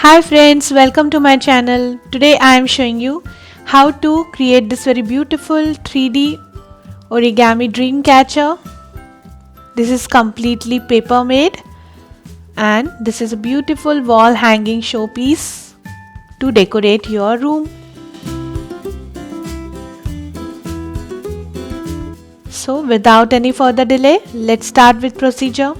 Hi friends, welcome to my channel. Today I am showing you how to create this very beautiful 3D origami dream catcher. This is completely paper made and this is a beautiful wall hanging showpiece to decorate your room. So without any further delay, let's start with procedure.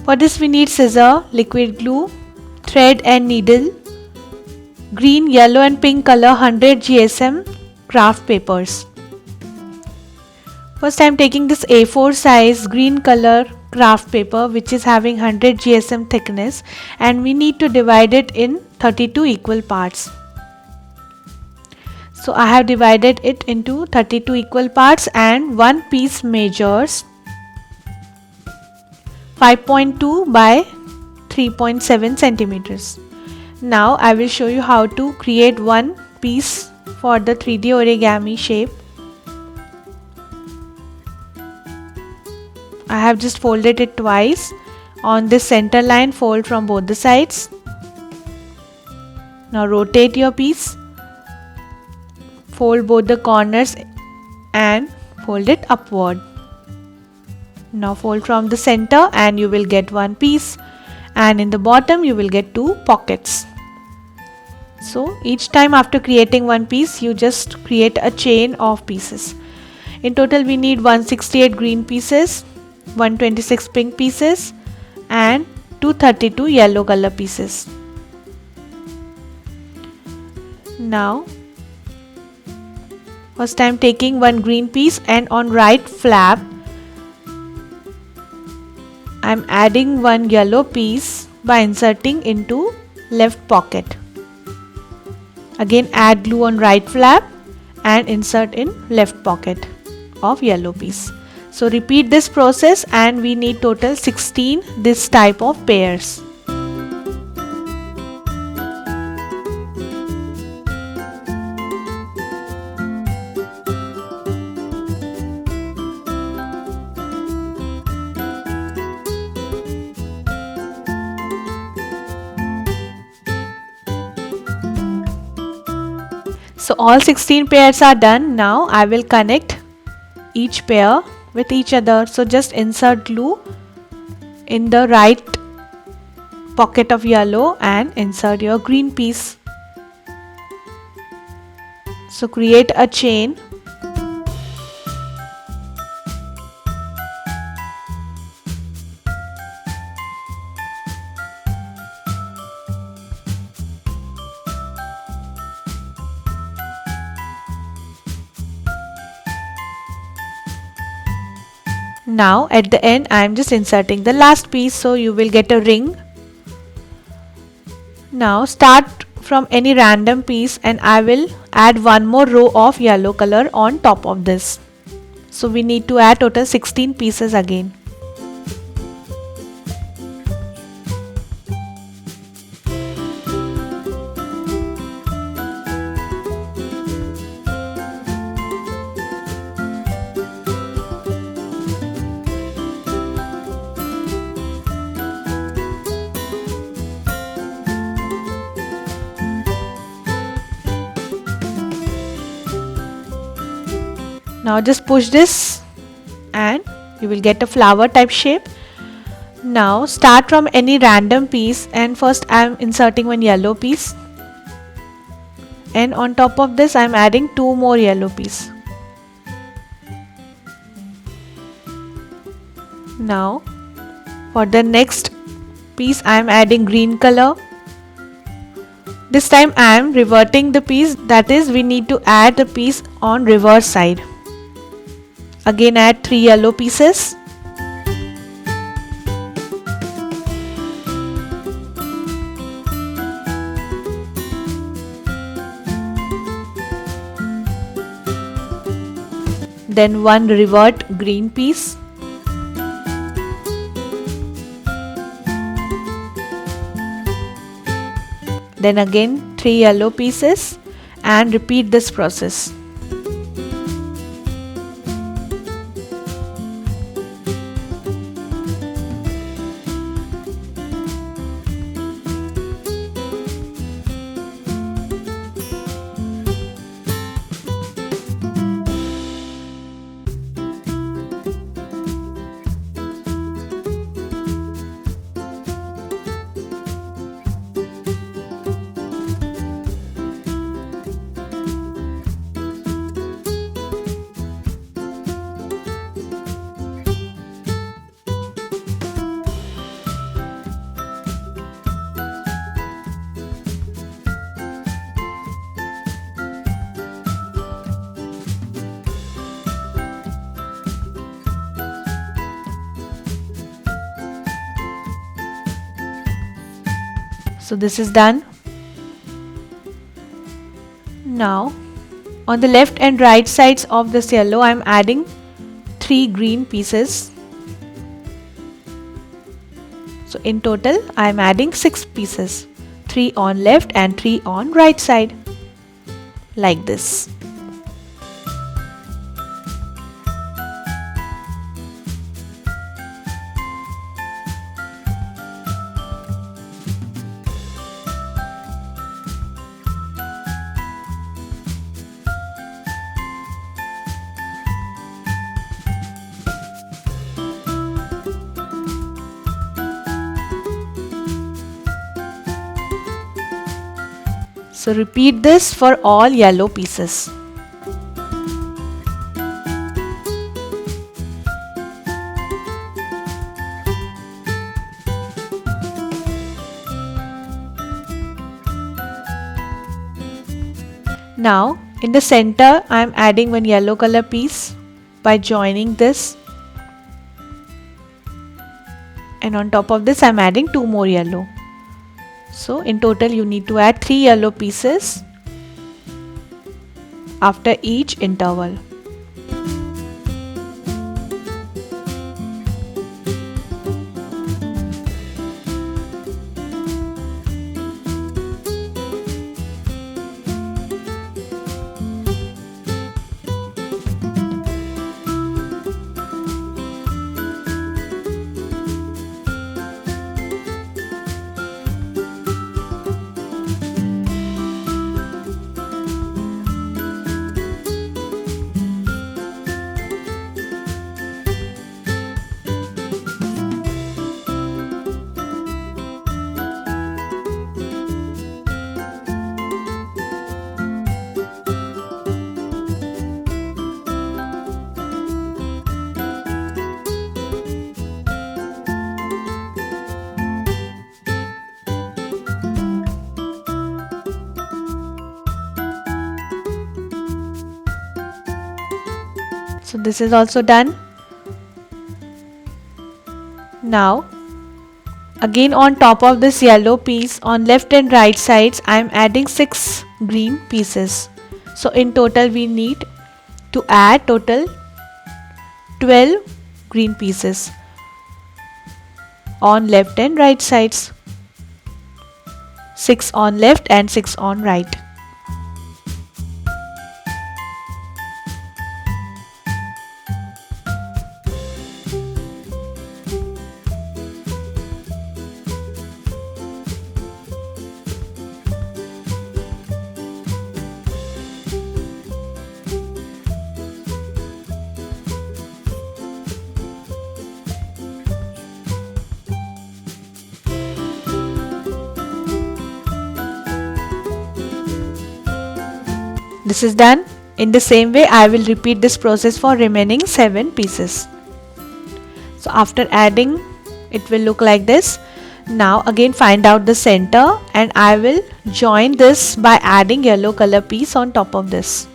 For this we need scissor, liquid glue, thread and needle, green, yellow and pink color 100 GSM craft papers. First I am taking this A4 size green color craft paper which is having 100 GSM thickness, and we need to divide it in 32 equal parts. So I have divided it into 32 equal parts and one piece measures 5.2 by 3.7 centimeters. Now I will show you how to create one piece for the 3D origami shape. I have just folded it twice. On this center line, fold from both the sides. Now rotate your piece. Fold both the corners and fold it upward. Now fold from the center and you will get one piece, and in the bottom you will get two pockets. So each time after creating one piece, you just create a chain of pieces. In total we need 168 green pieces, 126 pink pieces and 232 yellow color pieces. Now first I am taking one green piece, and on right flap I am adding one yellow piece by inserting into left pocket. Again add glue on right flap and insert in left pocket of yellow piece. So repeat this process and we need total 16 this type of pairs. So all 16 pairs are done. Now I will connect each pair with each other. So just insert glue in the right pocket of yellow and insert your green piece. So create a chain. Now at the end I am just inserting the last piece, so you will get a ring. Now start from any random piece and I will add one more row of yellow color on top of this. So we need to add total 16 pieces again. Now just push this and you will get a flower type shape. Now start from any random piece and first I am inserting one yellow piece, and on top of this I am adding two more yellow pieces. Now for the next piece I am adding green color. This time I am reverting the piece, that is we need to add the piece on reverse side. Again add 3 yellow pieces. Then one revert green piece. Then again 3 yellow pieces and repeat this process. So this is done. Now on the left and right sides of this yellow I am adding 3 green pieces. So in total I am adding 6 pieces, 3 on left and 3 on right side, like this. So repeat this for all yellow pieces. Now in the center I am adding one yellow color piece by joining this, and on top of this I am adding 2 more yellow. So in total you need to add 3 yellow pieces after each interval. So this is also done. Now again on top of this yellow piece on left and right sides I am adding 6 green pieces. So in total we need to add total 12 green pieces on left and right sides. 6 on left and 6 on right. This is done. In the same way I will repeat this process for remaining 7 pieces. So after adding it will look like this. Now again find out the center and I will join this by adding yellow color piece on top of this.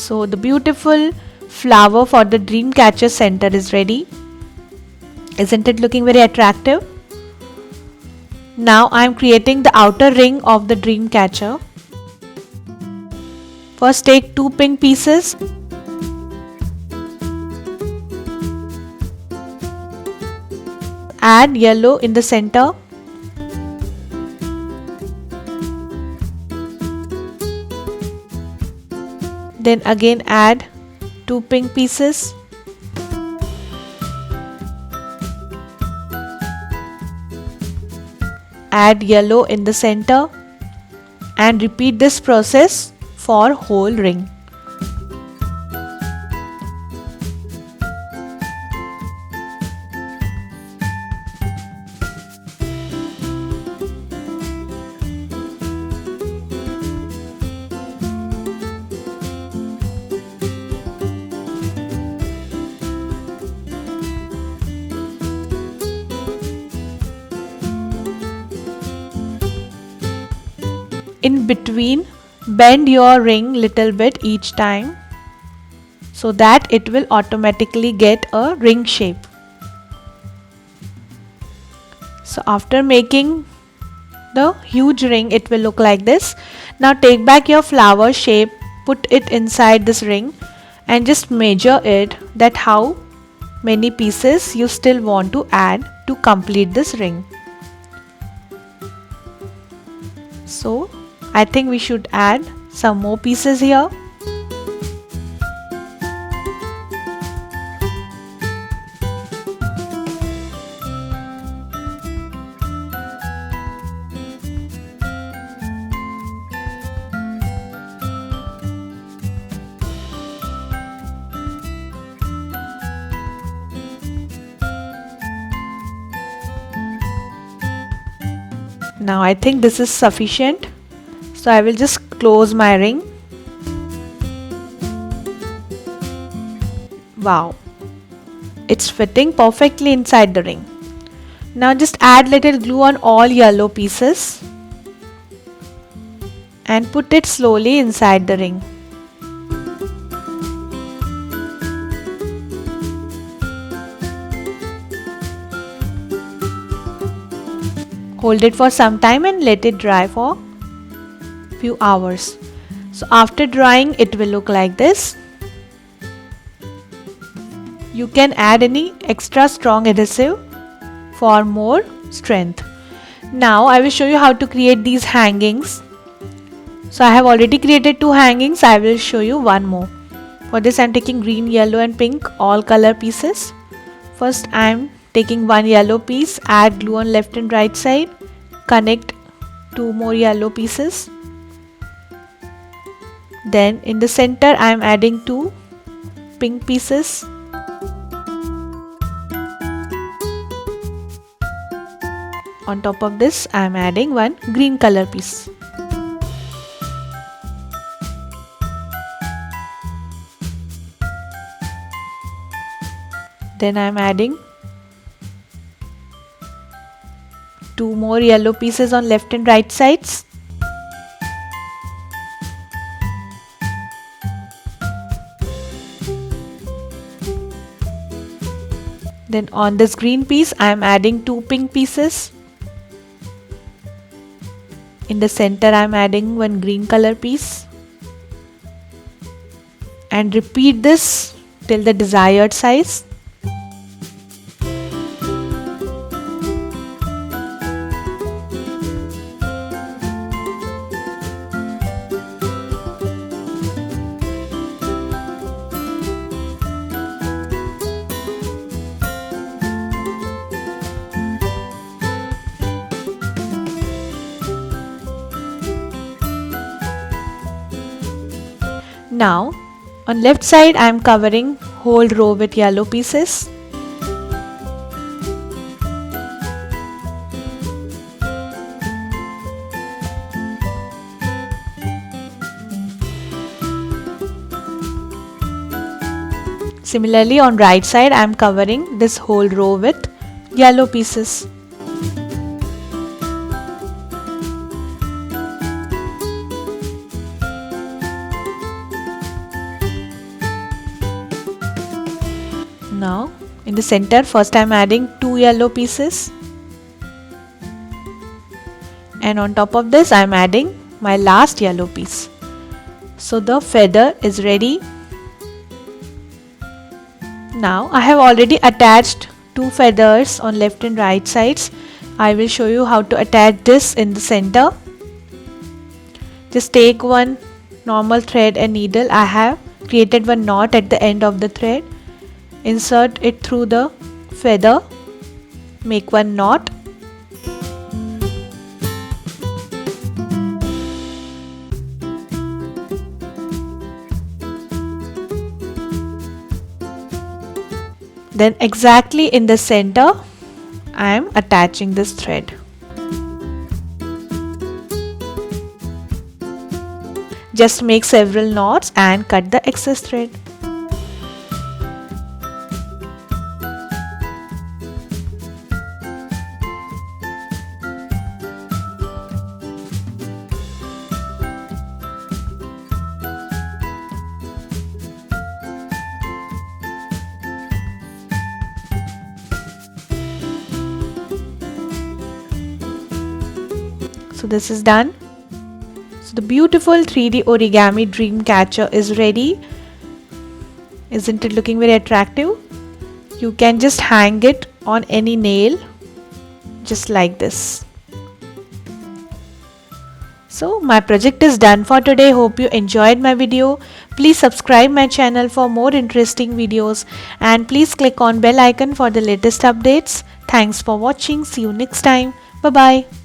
So the beautiful flower for the dreamcatcher center is ready. Isn't it looking very attractive? Now I am creating the outer ring of the dreamcatcher. First take 2 pink pieces. Add yellow in the center. Then again add 2 pink pieces. Add yellow in the center and repeat this process for whole ring. In between, bend your ring little bit each time so that it will automatically get a ring shape. So after making the huge ring, it will look like this. Now take back your flower shape, put it inside this ring and just measure it, that how many pieces you still want to add to complete this ring. So I think we should add some more pieces here. Now I think this is sufficient. So I will just close my ring. Wow, it's fitting perfectly inside the ring. Now just add little glue on all yellow pieces and put it slowly inside the ring. Hold it for some time and let it dry for few hours. So after drying, it will look like this. You can add any extra strong adhesive for more strength. Now I will show you how to create these hangings. So I have already created 2 hangings. I will show you one more. For this I am taking green, yellow and pink all color pieces. First I am taking one yellow piece, add glue on left and right side, connect 2 more yellow pieces. Then in the center I am adding 2 pink pieces. On top of this I am adding one green color piece. Then I am adding 2 more yellow pieces on left and right sides. Then on this green piece I am adding 2 pink pieces. In the center I am adding one green color piece. And repeat this till the desired size. Now on left side I am covering whole row with yellow pieces. Similarly on right side I am covering this whole row with yellow pieces. Now in the center first I am adding 2 yellow pieces, and on top of this I am adding my last yellow piece. So the feather is ready. Now I have already attached 2 feathers on left and right sides. I will show you how to attach this in the center. Just take one normal thread and needle, I have created one knot at the end of the thread. Insert it through the feather, make one knot. Then exactly in the center, I am attaching this thread. Just make several knots and cut the excess thread. So this is done. So the beautiful 3D origami dreamcatcher is ready. Isn't it looking very attractive? You can just hang it on any nail, just like this. So my project is done for today. Hope you enjoyed my video. Please subscribe my channel for more interesting videos and please click on bell icon for the latest updates. Thanks for watching. See you next time. Bye bye.